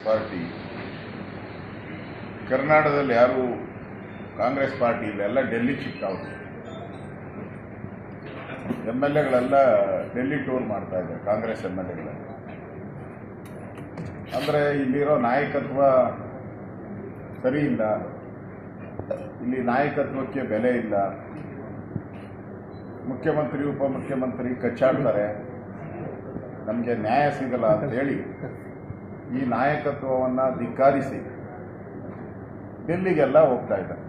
Party ಕರ್ನಾಟಕದಲ್ಲಿ ಯಾರು Congress party ಇಲ್ಲ, ಎಲ್ಲ ಡೆಲ್ಲಿ ಶಿಫ್ಟ್ ಔಟ್. MLAಗಳೆಲ್ಲ ಡೆಲ್ಲಿ ಟೂರ್ ಮಾಡ್ತಾ ಇದ್ದಾರೆ, ಕಾಂಗ್ರೆಸ್ MLAಗಳೆಲ್ಲ. ಅಂದರೆ ಇಲ್ಲಿರೋ ನಾಯಕತ್ವ ಸರಿ ಇಲ್ಲ, ಇಲ್ಲಿ ನಾಯಕತ್ವಕ್ಕೆ ಬೆಲೆ ಇಲ್ಲ. ಮುಖ್ಯಮಂತ್ರಿ ಉಪಮುಖ್ಯಮಂತ್ರಿ ಕಚ್ಚಾಡ್ತಾರೆ, ನಮಗೆ ನ್ಯಾಯ ಸಿಗಲ್ಲ ಅಂತ ಹೇಳಿ ಈ ನಾಯಕತ್ವವನ್ನು ಧಿಕ್ಕಾರಿಸಿ ಡೆಲ್ಲಿಗೆಲ್ಲ ಹೋಗ್ತಾ ಇದ್ದಾರೆ.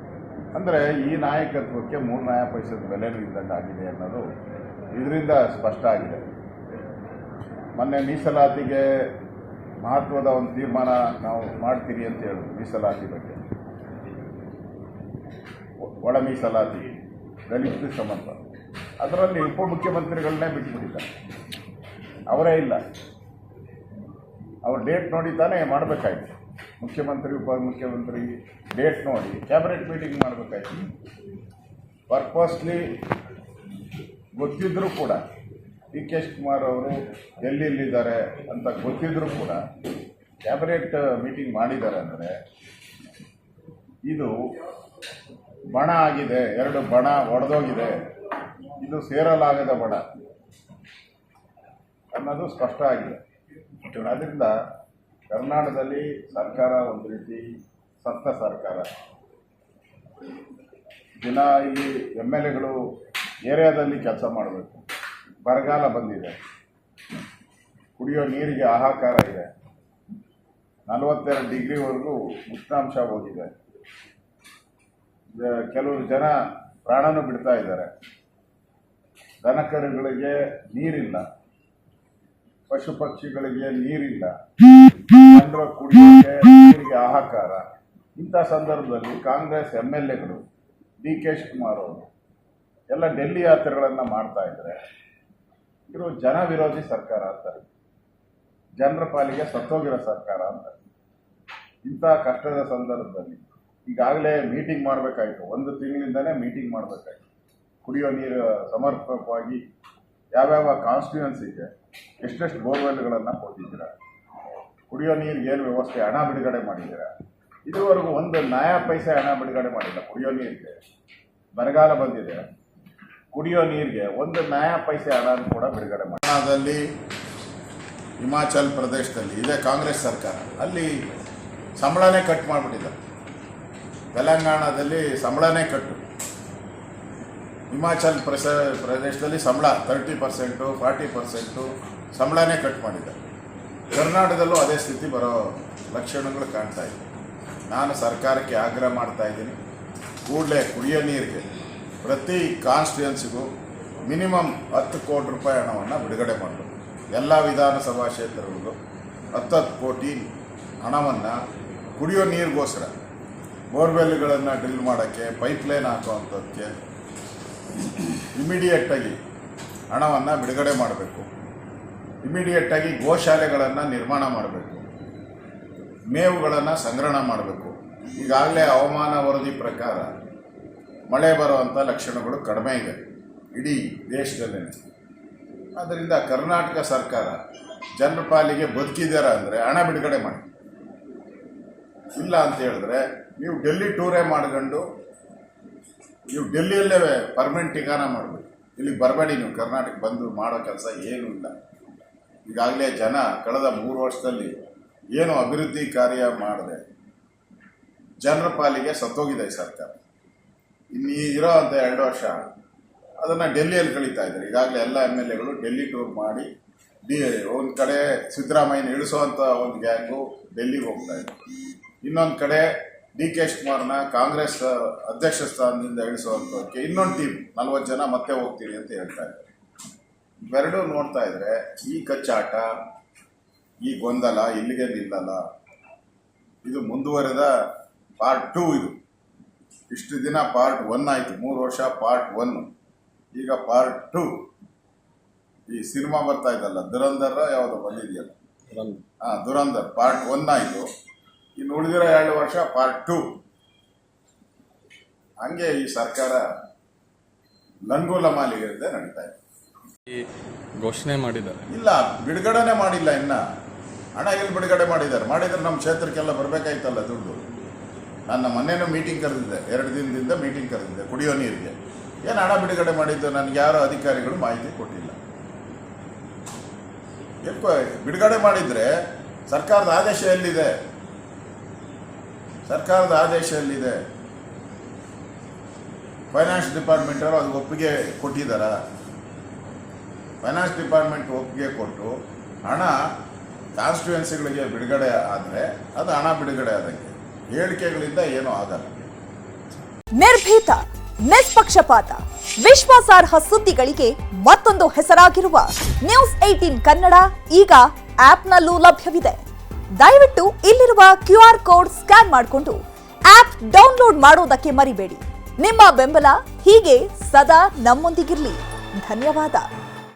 ಅಂದರೆ ಈ ನಾಯಕತ್ವಕ್ಕೆ 3 ಪೈಸದ ಬೆಲೆನೂ ಇದ್ದಂಗಾಗಿದೆ ಅನ್ನೋದು ಇದರಿಂದ ಸ್ಪಷ್ಟ ಆಗಿದೆ. ಮೊನ್ನೆ ಮೀಸಲಾತಿಗೆ ಮಹತ್ವದ ಒಂದು ತೀರ್ಮಾನ ನಾವು ಮಾಡ್ತೀರಿ ಅಂತ ಹೇಳಿದ್ರು. ಮೀಸಲಾತಿ ಬಗ್ಗೆ, ಒಳ ಮೀಸಲಾತಿ, ದಲಿತ ಸಂಬಂಧ, ಅದರಲ್ಲಿ ಉಪಮುಖ್ಯಮಂತ್ರಿಗಳನ್ನೇ ಬಿಟ್ಟುಬಿಟ್ಟಿದ್ದಾರೆ. ಅವರೇ ಇಲ್ಲ, ಅವ್ರ ಡೇಟ್ ನೋಡಿ ತಾನೇ ಮಾಡಬೇಕಾಯ್ತು. ಮುಖ್ಯಮಂತ್ರಿ ಉಪಮುಖ್ಯಮಂತ್ರಿ ಡೇಟ್ ನೋಡಿ ಕ್ಯಾಬಿನೆಟ್ ಮೀಟಿಂಗ್ ಮಾಡಬೇಕಾಯ್ತು. ಪರ್ಪಸ್ಲಿ ಗೊತ್ತಿದ್ದರೂ ಕೂಡ DK ಶಿವಕುಮಾರ್ ಅವರು ಡೆಲ್ಲಿಯಲ್ಲಿದ್ದಾರೆ ಅಂತ ಗೊತ್ತಿದ್ದರೂ ಕೂಡ ಕ್ಯಾಬಿನೆಟ್ ಮೀಟಿಂಗ್ ಮಾಡಿದ್ದಾರೆ. ಅಂದರೆ ಇದು ಬಣ ಆಗಿದೆ, 2 ಬಣ ಒಡೆದೋಗಿದೆ, ಇದು ಸೇರಲಾಗದ ಬಣ ಅನ್ನೋದು ಸ್ಪಷ್ಟ ಆಗಿದೆ. ಅದರಿಂದ ಕರ್ನಾಟಕದಲ್ಲಿ ಸರ್ಕಾರ ಒಂದು ರೀತಿ ಸತ್ತ ಸರ್ಕಾರ. ದಿನ ಇಲ್ಲಿ MLAಗಳು ಏರಿಯಾದಲ್ಲಿ ಕೆಲಸ ಮಾಡಬೇಕು. ಬರಗಾಲ ಬಂದಿದೆ, ಕುಡಿಯೋ ನೀರಿಗೆ ಹಾಹಾಕಾರ ಇದೆ, 42 ಡಿಗ್ರಿವರೆಗೂ ಉಷ್ಣಾಂಶ ಹೋಗಿದೆ. ಕೆಲವರು ಜನ ಪ್ರಾಣನೂ ಬಿಡ್ತಾ ಇದ್ದಾರೆ. ದನಕರುಗಳಿಗೆ ನೀರಿಲ್ಲ, ಪಶು ಪಕ್ಷಿಗಳಿಗೆ ನೀರಿಲ್ಲ, ಜನರ ಕುಡಿಯೋಕ್ಕೆ ನೀರಿಗೆ ಹಾಹಾಕಾರ. ಇಂಥ ಸಂದರ್ಭದಲ್ಲಿ ಕಾಂಗ್ರೆಸ್ MLAಗಳು DK ಶಿವಕುಮಾರ್ ಅವರು ಎಲ್ಲ ಡೆಲ್ಲಿ ಯಾತ್ರೆಗಳನ್ನು ಮಾಡ್ತಾ ಇದ್ದಾರೆ. ಇದು ಜನ ವಿರೋಧಿ ಸರ್ಕಾರ ಅಂತಾರೆ, ಜನರ ಪಾಲಿಗೆ ಸತ್ತೋಗಿರೋ ಸರ್ಕಾರ ಅಂತಾರೆ. ಇಂಥ ಕಷ್ಟದ ಸಂದರ್ಭದಲ್ಲಿ ಈಗಾಗಲೇ ಮೀಟಿಂಗ್ ಮಾಡಬೇಕಾಯಿತು, 1 ತಿಂಗಳಿಂದನೇ ಮೀಟಿಂಗ್ ಮಾಡಬೇಕಾಯಿತು. ಕುಡಿಯೋ ನೀರು ಸಮರ್ಪಕವಾಗಿ ಯಾವ್ಯಾವ ಕಾನ್ಸ್ಟಿಟ್ಯೂನ್ಸಿಗೆ ಎಷ್ಟೆಷ್ಟು ಬೋರ್ವೆಲ್ಗಳನ್ನು ಕೊಟ್ಟಿದ್ದೀರಾ, ಕುಡಿಯೋ ನೀರಿಗೆ ಏನು ವ್ಯವಸ್ಥೆ, ಹಣ ಬಿಡುಗಡೆ ಮಾಡಿದ್ದೀರಾ? ಇದುವರೆಗೂ 1 ಪೈಸೆ ಹಣ ಬಿಡುಗಡೆ ಮಾಡಿಲ್ಲ ಕುಡಿಯೋ ನೀರಿಗೆ. ಬರಗಾಲ ಬಂದಿದೆ, ಕುಡಿಯೋ ನೀರಿಗೆ 1 ಪೈಸೆ ಹಣ ಕೂಡ ಬಿಡುಗಡೆ ಮಾಡಿ. ಹರಿಯಾಣದಲ್ಲಿ, ಹಿಮಾಚಲ್ ಪ್ರದೇಶದಲ್ಲಿ ಇದೆ ಕಾಂಗ್ರೆಸ್ ಸರ್ಕಾರ, ಅಲ್ಲಿ ಸಂಬಳನೇ ಕಟ್ ಮಾಡಿಬಿಟ್ಟಿದ್ದಾರೆ. ತೆಲಂಗಾಣದಲ್ಲಿ ಸಂಬಳನೇ ಕಟ್ಟು, ಹಿಮಾಚಲ್ ಪ್ರದೇಶದಲ್ಲಿ ಸಂಬಳ 30%, 40% ಸಂಬಳನೇ ಕಟ್ ಮಾಡಿದ್ದಾರೆ. ಕರ್ನಾಟಕದಲ್ಲೂ ಅದೇ ಸ್ಥಿತಿ ಬರೋ ಲಕ್ಷಣಗಳು ಕಾಣ್ತಾ ಇದೆ. ನಾನು ಸರ್ಕಾರಕ್ಕೆ ಆಗ್ರಹ ಮಾಡ್ತಾ ಇದ್ದೀನಿ, ಕೂಡಲೇ ಕುಡಿಯೋ ನೀರಿಗೆ ಪ್ರತಿ ಕಾನ್ಸ್ಟಿಟ್ಯೂನ್ಸಿಗೂ ಮಿನಿಮಮ್ 10 ಕೋಟಿ ರೂಪಾಯಿ ಹಣವನ್ನು ಬಿಡುಗಡೆ ಮಾಡಬೇಕು. ಎಲ್ಲ ವಿಧಾನಸಭಾ ಕ್ಷೇತ್ರಗಳಿಗೂ 10 ಕೋಟಿ ಹಣವನ್ನು ಕುಡಿಯೋ ನೀರಿಗೋಸ್ಕರ, ಬೋರ್ವೆಲ್ಗಳನ್ನು ಡ್ರಿಲ್ ಮಾಡೋಕ್ಕೆ, ಪೈಪ್ಲೈನ್ ಹಾಕುವಂಥದ್ದಕ್ಕೆ ಇಮಿಡಿಯೇಟಾಗಿ ಹಣವನ್ನು ಬಿಡುಗಡೆ ಮಾಡಬೇಕು. ಇಮಿಡಿಯೇಟಾಗಿ ಗೋಶಾಲೆಗಳನ್ನು ನಿರ್ಮಾಣ ಮಾಡಬೇಕು, ಮೇವುಗಳನ್ನು ಸಂಗ್ರಹಣೆ ಮಾಡಬೇಕು. ಈಗಾಗಲೇ ಹವಾಮಾನ ವರದಿ ಪ್ರಕಾರ ಮಳೆ ಬರುವಂಥ ಲಕ್ಷಣಗಳು ಕಡಿಮೆ ಇದೆ ಇಡೀ ದೇಶದಲ್ಲೇ. ಆದ್ದರಿಂದ ಕರ್ನಾಟಕ ಸರ್ಕಾರ ಜನರ ಪಾಲಿಗೆ ಬದುಕಿದ್ದೀರಾ ಅಂದರೆ ಹಣ ಬಿಡುಗಡೆ ಮಾಡಿ. ಇಲ್ಲ ಅಂತ ಹೇಳಿದ್ರೆ ನೀವು ಡೆಲ್ಲಿ ಟೂರೇ ಮಾಡ್ಕೊಂಡು ನೀವು ಡೆಲ್ಲಿಯಲ್ಲೇ ಪರ್ಮನೆಂಟ್ ಠಿಕಾಣ ಮಾಡಬೇಕು. ಇಲ್ಲಿಗೆ ಬರಬೇಡಿ, ನೀವು ಕರ್ನಾಟಕ ಬಂದು ಮಾಡೋ ಕೆಲಸ ಏನೂ ಇಲ್ಲ. ಈಗಾಗಲೇ ಜನ ಕಳೆದ 3 ವರ್ಷದಲ್ಲಿ ಏನು ಅಭಿವೃದ್ಧಿ ಕಾರ್ಯ ಮಾಡದೆ ಜನರ ಪಾಲಿಗೆ ಸತ್ತೋಗಿದೆ ಈ ಸರ್ಕಾರ. ಇನ್ನು ಇರೋ ಅಂಥ 2 ವರ್ಷ ಅದನ್ನು ಡೆಲ್ಲಿಯಲ್ಲಿ ಕಳೀತಾ ಇದ್ದಾರೆ. ಈಗಾಗಲೇ ಎಲ್ಲ MLAಗಳು ಡೆಲ್ಲಿ ಟೂರ್ ಮಾಡಿ ಒಂದು ಕಡೆ ಸಿದ್ದರಾಮಯ್ಯನ ಇಳಿಸೋವಂಥ ಒಂದು ಗ್ಯಾಂಗು ಡೆಲ್ಲಿಗೆ ಹೋಗ್ತಾ ಇದೆ, ಇನ್ನೊಂದು ಕಡೆ DK ಶಿವಕುಮಾರ್ನ ಕಾಂಗ್ರೆಸ್ ಅಧ್ಯಕ್ಷ ಸ್ಥಾನದಿಂದ ಇಳಿಸುವಂಥದ್ದಕ್ಕೆ ಇನ್ನೊಂದು ಟೀಮ್ 40 ಜನ ಮತ್ತೆ ಹೋಗ್ತೀರಿ ಅಂತ ಹೇಳ್ತಾ ಇದ್ದಾರೆ. ಇವೆರಡೂ ನೋಡ್ತಾ ಇದ್ರೆ ಈ ಕಚ್ಚಾಟ, ಈ ಗೊಂದಲ ಇಲ್ಲಿಗೆ ನಿಲ್ಲಲ್ಲ. ಇದು ಮುಂದುವರೆದ ಪಾರ್ಟ್ 2. ಇದು ಇಷ್ಟು ದಿನ ಪಾರ್ಟ್ 1 ಆಯಿತು, 3 ವರ್ಷ ಪಾರ್ಟ್ 1, ಈಗ ಪಾರ್ಟ್ 2. ಈ ಸಿನಿಮಾ ಬರ್ತಾ ಇದ್ದಲ್ಲ, ದುರಂಧರ ಯಾವುದೋ ಬಂದಿದೆಯಲ್ಲ, ದುರಂಧರ್ ಪಾರ್ಟ್ 1 ಆಯಿತು. ಇನ್ನು ಉಳಿದಿರೋ 2 ವರ್ಷ ಪಾರ್ಟ್ 2. ಹಂಗೆ ಈ ಸರ್ಕಾರ ಲಂಗೋಲ ಮಾಲಿಗೆ ನಡೀತಾ ಇದೆ. ಘೋಷಣೆ ಮಾಡಿದ್ದಾರೆ, ಇಲ್ಲ ಬಿಡುಗಡೆನೆ ಮಾಡಿಲ್ಲ. ಇನ್ನ ಹಣ ಎಲ್ಲಿ ಬಿಡುಗಡೆ ಮಾಡಿದ್ರೆ ನಮ್ಮ ಕ್ಷೇತ್ರಕ್ಕೆಲ್ಲ ಬರಬೇಕಾಯ್ತಲ್ಲ ದುಡ್ಡು. ನಾನು ಮೊನ್ನೆನೂ ಮೀಟಿಂಗ್ ಕರೆದಿದ್ದೆ, 2 ದಿನದಿಂದ ಮೀಟಿಂಗ್ ಕರೆದಿದ್ದೆ ಕುಡಿಯೋ ನೀರಿಗೆ. ಏನು ಹಣ ಬಿಡುಗಡೆ ಮಾಡಿದ್ದು ನನಗೆ ಯಾರೋ ಅಧಿಕಾರಿಗಳು ಮಾಹಿತಿ ಕೊಟ್ಟಿಲ್ಲ. ಬಿಡುಗಡೆ ಮಾಡಿದರೆ ಸರ್ಕಾರದ ಆದೇಶ ಎಲ್ಲಿದೆ? ಸರ್ಕಾರದ ಆದೇಶ ಎಲ್ಲಿದೆ? ಫೈನಾನ್ಸ್ ಡಿಪಾರ್ಟ್ಮೆಂಟ್ ಅವರು ಅದು ಒಪ್ಪಿಗೆ ಕೊಟ್ಟಿದ್ದಾರ? ಫೈನಾನ್ಸ್ ಡಿಪಾರ್ಟ್ಮೆಂಟ್ ಒಪ್ಪಿಗೆ ಕೊಟ್ಟು ಹಣ ಕಾನ್ಸ್ಟಿಟ್ಯೂಯೆನ್ಸಿಗಳಿಗೆ ಬಿಡುಗಡೆ ಆದರೆ ಅದು ಹಣ ಬಿಡುಗಡೆ ಆದಂಗೆ. ಹೇಳಿಕೆಗಳಿಂದ ಏನೂ ಆಗಲ್ಲ. ನಿರ್ಭೀತ, ನಿಷ್ಪಕ್ಷಪಾತ, ವಿಶ್ವಾಸಾರ್ಹ ಸುದ್ದಿಗಳಿಗೆ ಮತ್ತೊಂದು ಹೆಸರಾಗಿರುವ ನ್ಯೂಸ್ 18 ಕನ್ನಡ ಈಗ ಆಪ್ನಲ್ಲೂ ಲಭ್ಯವಿದೆ. ದಯವಿಟ್ಟು ಇಲ್ಲಿರುವ QR ಕೋಡ್ ಸ್ಕ್ಯಾನ್ ಮಾಡಿಕೊಂಡು ಆಪ್ ಡೌನ್ಲೋಡ್ ಮಾಡೋದಕ್ಕೆ ಮರಿಬೇಡಿ. ನಿಮ್ಮ ಬೆಂಬಲ ಹೀಗೆ ಸದಾ ನಮ್ಮೊಂದಿಗಿರಲಿ. ಧನ್ಯವಾದ.